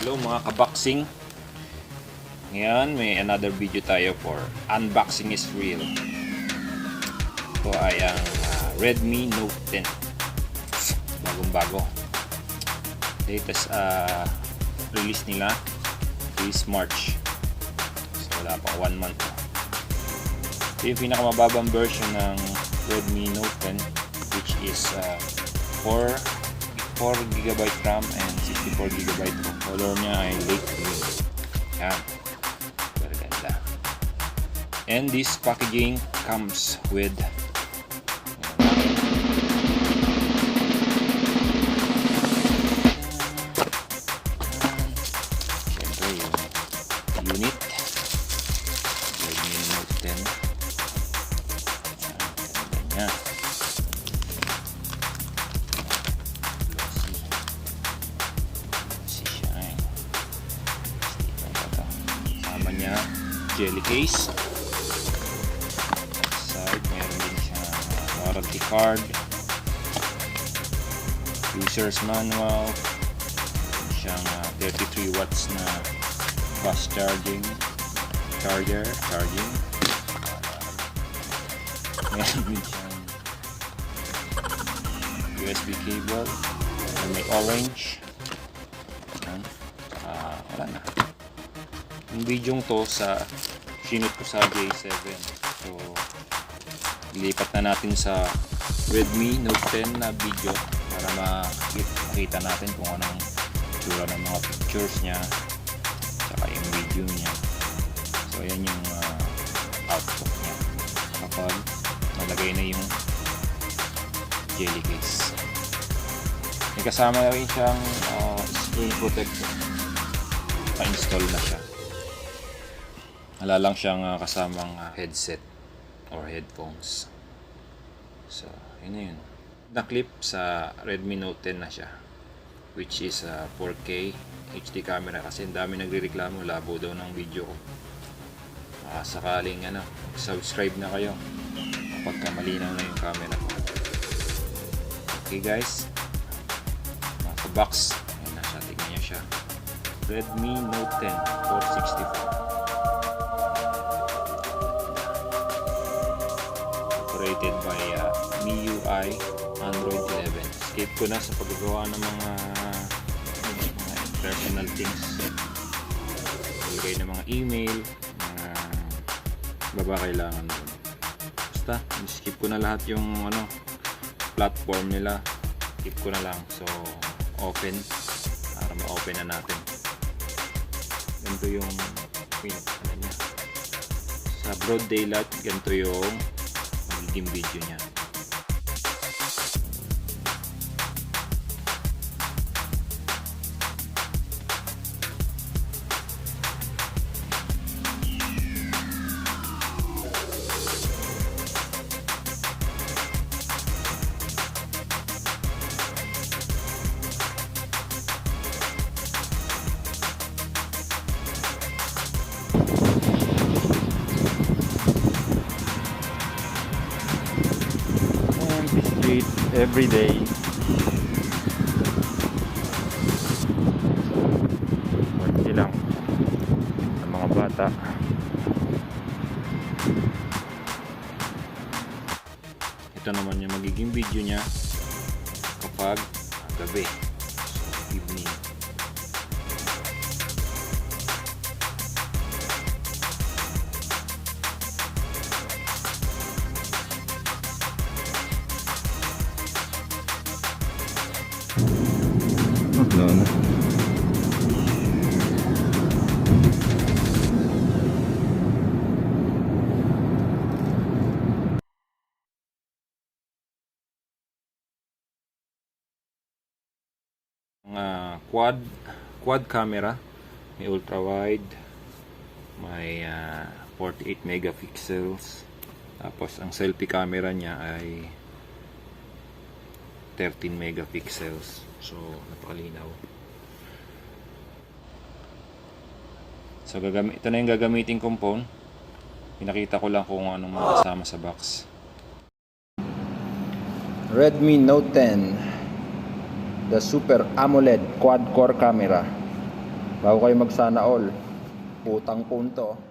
Hello mga kaboxing. Ngayon may another video tayo for unboxing is real. Ito ay ang Redmi Note 10. Bagong bago. Latest release nila is March. So wala pang 1 month. Ito yung pinakamababang version ng Redmi Note 10, which is 4GB RAM and 64GB ROM. Color niya ay light green. Yan. Very ganda. And this packaging comes with siyempre yung unit Redmi Note 10. Ganda niya. Jelly case. Side, meron din siyang warranty card, user's manual, siyang 33 watts na fast charging meron din siyang USB cable na may orange. Wala na. Yung video to sa sinut ko sa J7. So lipat na natin sa Redmi Note 10 na video para makita natin kung anong itsura ng mga pictures niya saka yung video niya. So ayan yung output niya kapag nalagay na yung jelly case. May kasama na rin siyang screen protector. Pa-install na siya. Wala lang siyang kasamang headset or headphones. So, yun na yun. Na-clip sa Redmi Note 10 na siya, which is 4K HD camera kasi ang dami nagrereklamo labo daw ng video ko. Sakaling subscribe na kayo kapag malinaw na yung camera ko. Okay guys, naka-box. Ayan na siya, tignan niya siya. Redmi Note 10 464. Operated by MIUI Android 11. Skip ko na sa paggagawa ng mga personal things. Ilagay ng mga email, mga kailangan doon. Basta, skip ko na lahat yung platform nila. Skip ko na lang. So, open para ma-open na natin. Ganito yung niya. Sa broad daylight, ganito yung magiging video niya. Every day. Konti lang ng mga bata. Ito naman yung magiging video niya kapag gabi, so evening. No. Quad camera, may ultra wide, may 48 megapixels, tapos ang selfie camera niya ay 13 megapixels. So, napakalinaw. So, ito na yung gagamitin kong phone. Pinakita ko lang kung anong mga kasama sa box. Redmi Note 10, the Super AMOLED quad-core camera. Bago kayo magsana all, utang punto.